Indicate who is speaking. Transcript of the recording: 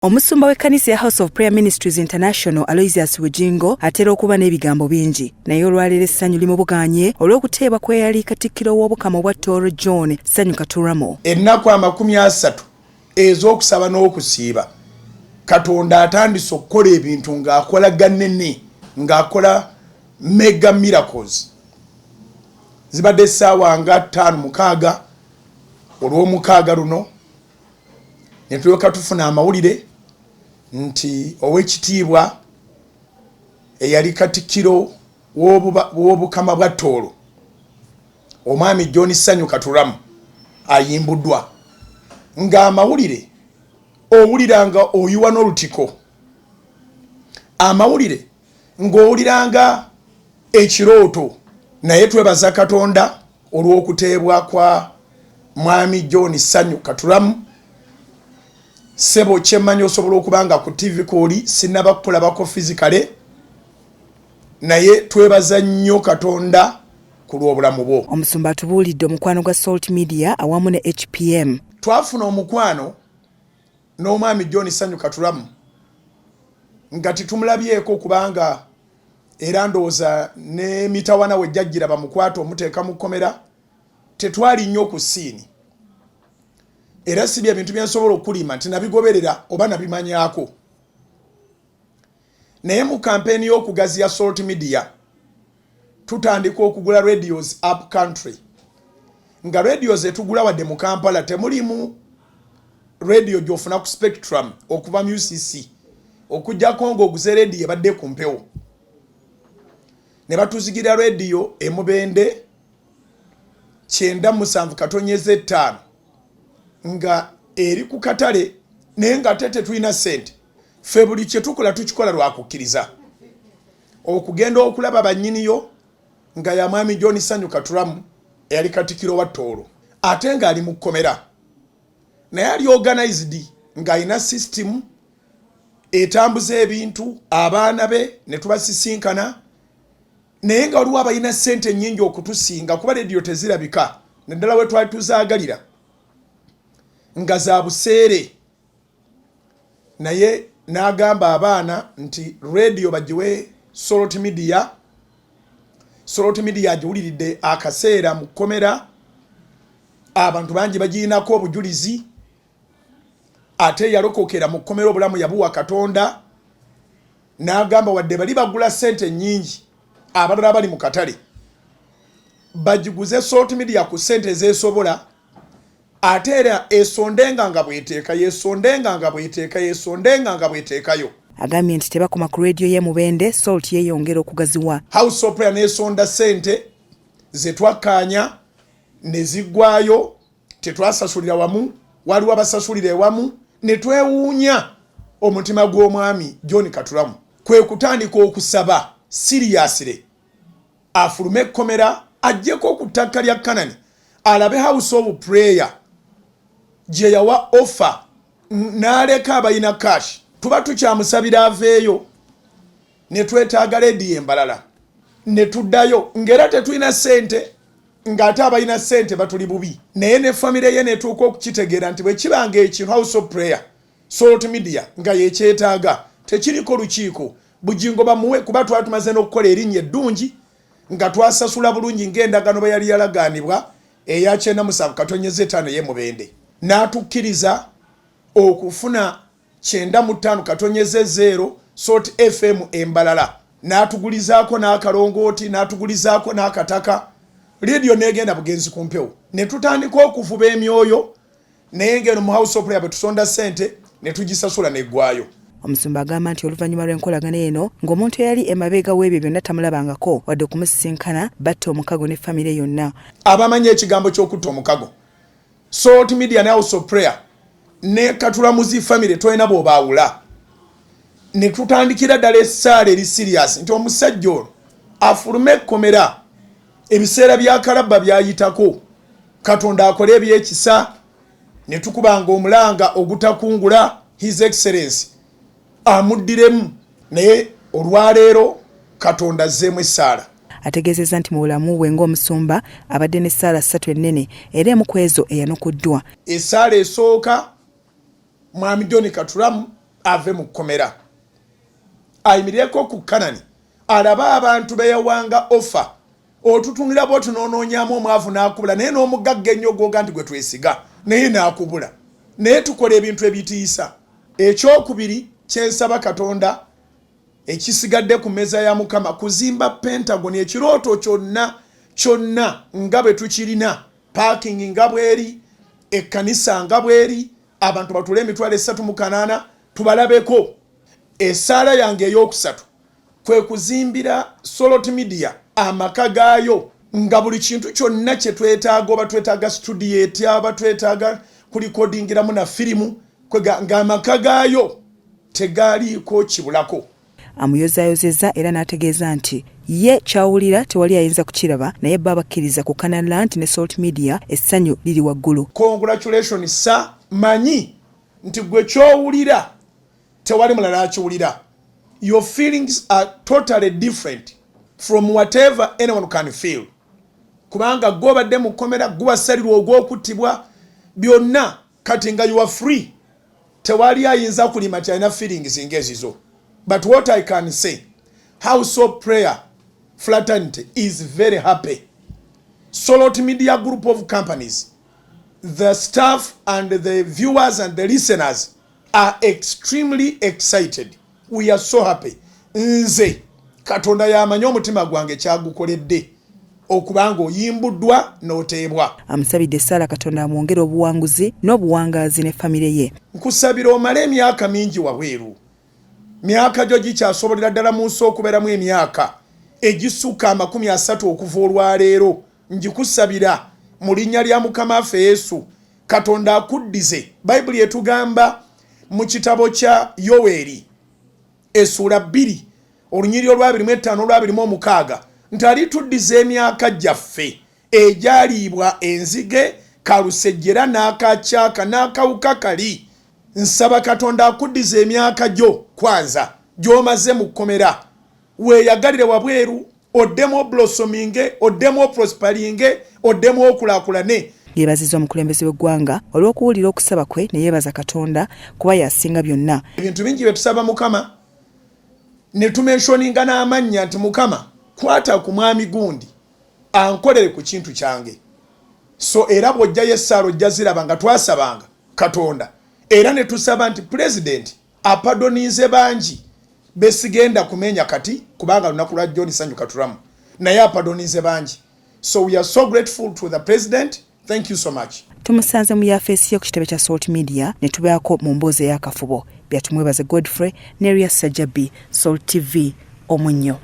Speaker 1: Omusumba w'ekkanisa ya House of Prayer Ministries International Aloysius Bujjingo atera okuba n'ebigambo bingi naye olwaleero essanyu limubuganye olw'okuteebwa kw'eyali katiikiro w'obukama obwa Toro John Sanyu Katuramu.
Speaker 2: Ennaku 30 ez'okusaba n'okusiiba Katonda atandise okukola ebintu ng'akola gannene ng'akola mega miracles. Zibadde essaawa nga 5-6 olw'omukaaga luno ne tulyoka tufuna amawulire nti ow'ekitiibwa eyali katiikiro w'obukama bwa Toro omwami John Sanyu Katuramu ayimbuddwa ng'amawulire owuliranga oyiwa n'olutiko, amawulire ng'owuliranga ekirooto, naye twebaza Katonda olw'okuteebwa kwa mwami John Sanyu Katuramu. Sebo kyemmanyi osobola okubanga ku TV kooli sinaba kulabako physically, naye twebaza nnyo Katonda ku lw'obulamu bwo.
Speaker 1: Omusumba atubuulidde omukwano gwa Salt Media awamu ne HPM.
Speaker 2: Twafuna omukwano n'omwami John Sanyu Katuramu nga titumulabyeko kubanga era ndowooza ne mitawana we jjajjira bamukwata omuteeka mu kkomera tetwali nnyo ku siini. Era si bya bintu byensobola okulima nti nabigoberera oba nabimanyako. Naye mu kampeni y'okugaziya Salt Media tutandika okugula radios up country. Nga radios etugula wadde mu Kampala temulimu radio gy'ofuna ku Spectrum okuva mu UCC okujjako ng'oguze radio ebadde ku mpewo. Ne batuzigira radio emubende 97.5 nga eri ku katale naye nga tete tulina sente. Ffe buli kye tukola tukikola lwakukkiriza. Okugenda okulaba bannyiniyo nga ya mwami John Sanyu Katuramu eyali katiikiro wa Toro ate ng'ali mu kkomera naye ali organized ng'alina system etambuza ebintu abaana be ne tubasisinkana naye nga waliwo abalina ssente nnyingi okutusinga kuba rediyo tezirabika naddala we twali tuzaagalira nga za buseere, naye n'agamba abaana nti rediyo bagiwe Salt Media. Salt Media agiwuliridde akaseera mu kkomera, abantu bangi bagirinako obujulizi, ate yalokokera mu kkomera obulamu yabuwa Katonda. N'agamba wadde bali bagula ssente nnyingi abalala bali mu katale bagiguze Salt Media ku ssente ezeesobola, ate era esondenga nga bweteeka yesondenga nga bweteeka yesondenga nga bweteekayo.
Speaker 1: Agambye nti tebakoma ku radio ye mubende Salt yeeyongera okugaziwa.
Speaker 2: House of Prayer n'esonda ssente ze twakkaanya ne ziggwayo, tetwasasulira wamu, waliwo abasasulira ewamu, ne twewuunya omutima gw'omwami John Katuramu. Kwe kutandika okusaba seriously afulume ekkomera ajjeko ku ttaka lya Kanani alabe House of Prayer gye yawa offer n'aleka abalina cash. Tuba tukyamusabira aveeyo ne twetaaga lediyo embalala ne tuddayo ng'era tetulina ssente ng'ate abalina ssente batuli bubi, naye ne famire ye netuuka okukitegeera nti bwe kibanga ekintu House of Prayer Salt Media nga yekyetaaga tekiriko lukiiko Bujjingo bamuwe kuba twali tumaze n'okukola erinnya eddungi nga twasasula bulungi ng'endagaano bwe yali yalagaanibwa eya 97.5 ye mubende. N'atukkiriza okufuna 95.0 Salt FM embalala, n'atugulizaako n'akalongooti, n'atugulizaako n'akataka. Radio n'egenda bugenzi ku mpewo ne tutandika okuvuba emyoyo, naye ng'eno mu House of Prayer bwe tusonda ssente ne tugisasula n'eggwayo.
Speaker 1: Omusumba agamba nti oluvannyuma lw'enkolagana eno ng'omuntu eyali emabega w'ebyo byonna tamulabangako wadde okumusisinkana batta omukago ne famire yonna.
Speaker 2: Abamanyi ekigambo ky'okutta omukago Salt Media ne House of Prayer ne Katuramu zi famire twalina bw'obaawula ne tutandikira ddala essaala eri serious nti omusajja ono afulume ekkomera, ebiseera bya kalabba byayitako, Katonda akole ebyekisa, ne tukubanga omulanga ogutakungula His Excellency amuddiremu, naye olwaleero Katonda azzeemu essaala.
Speaker 1: Ategeezezza nti mu bulamu bwe ng'omusumba abadde n'essaala 3 ennene era emu ku ezo eyanukuddwa.
Speaker 2: Essaala esooka mwami John Katuramu ave mu kkomera ayimirireko ku Kanani alaba abantu beyawanga offer otutungira bo tunonoonyamu omwavu n'akubula naye n'omugagga ennyo googa nti gwe twesiga naye n'akubula naye tukola ebintu ebitiisa. Ekyokubiri kyensaba Katonda ekisigadde ku mmeeza ya Mukama kuzimba Pentagon ekirooto kyonna nga bwe tukirina, parking nga bweri, ekkanisa nga bweri, abantu batule emitwalo 3 tubalabeko. Esaala yange ey'okusatu kwe kuzimbira Solot Media amaka gaayo nga buli kintu kyonna kye twetaaga, oba twetaaga studio etyaba twetaaga kulikodingiramu na firimu nga amaka gaayo tegaaliiko kibulako.
Speaker 1: Amuyozayozeza era n'ategeeza nti ye kyawulira tewali ayinza kukiraba naye babakkiriza ku Canalland ne Salt Media essanyu liri waggulu.
Speaker 2: Congratulations sir, manyi nti gwe kyowulira tewali mulala akiwulira. Your feelings are totally different from whatever anyone can feel. Kubanga gobadde mu kkomera gubasalirwa ogw'okuttibwa byonna kati nga you are free. Tewali ayinza kulima ti alina feelings ng'ezizo. But what I can say, House of Prayer Fraternity is very happy. Solot Media group of companies, the staff and the viewers and the listeners are extremely excited. We are so happy. Nze Katonda yamanyi omutima gwange kyagukoledde okubanga oyimbuddwa n'oteebwa.
Speaker 1: Amusabidde SAALA Katonda amwongere obuwanguzi n'obuwangaazi ne famire ye.
Speaker 2: Nkusabira omale emyaka mingi wabweru. Myaka gyo gikyasobolera ddala mu nsi okubeeramu emyaka egisukka 30 okuva olwaleero. Njikusabira mu linnya lya Mukama waffe Yesu Katonda akuddize. Bayibuli etugamba mu kitabo kya Yoweri essula 2 olunyiriri olwa 25 olwa 26 nti alituddiza emyaka gyaffe egyaliibwa enzige, kalusejjera n'akacaaka n'akawuka kali. Nsaba Katonda akuddiza emyaka gyo kwanza gy'omaze mu kkomera weeyagalire wabweru oddemu blossominge, oddemu prosperinge, oddemu okulaakulane.
Speaker 1: Yeebazizza omukulembeze w'eggwanga olw'okuwulira okusaba kwe ne yeebaza Katonda kuba yasinga byonna.
Speaker 2: Ebintu bingi bye tusaba Mukama ne tumentioninga n'amannya nti Mukama kwata ku mwami gundi ankolere ku kintu kyange. So era bw'ojjayo essaala ojja ziraba nga twasabanga Katonda era ne tusaba nti President apadonize bangi besigenda kumenya kati kubanga lunaku lwa John Sanyu Katuramu naye apadonize bangi. So we are so grateful to the President. Thank you so much.
Speaker 1: Tumusanze mu yafeesi y'okitebe kya Salt Media ne tubeako mu mboozi ey'akafubo. Byatumwebaze Godfrey ne Ria Sajabi, Salt TV, Omunnyo.